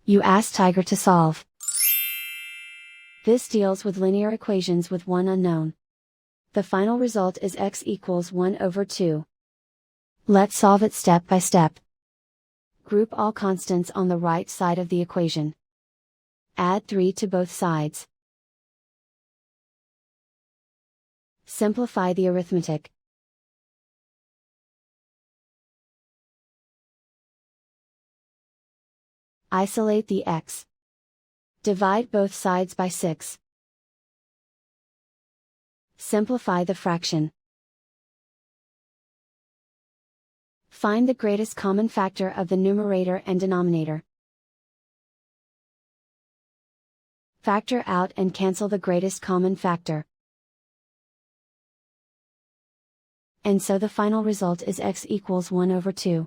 You ask Tiger to solve. This deals with linear equations with one unknown. The final result is x equals 1 over 2. Let's solve it step by step. Group all constants on the right side of the equation. Add 3 to both sides. Simplify the arithmetic. Isolate the x. Divide both sides by 6. Simplify the fraction. Find the greatest common factor of the numerator and denominator. Factor out and cancel the greatest common factor. And so the final result is x equals 1 over 2.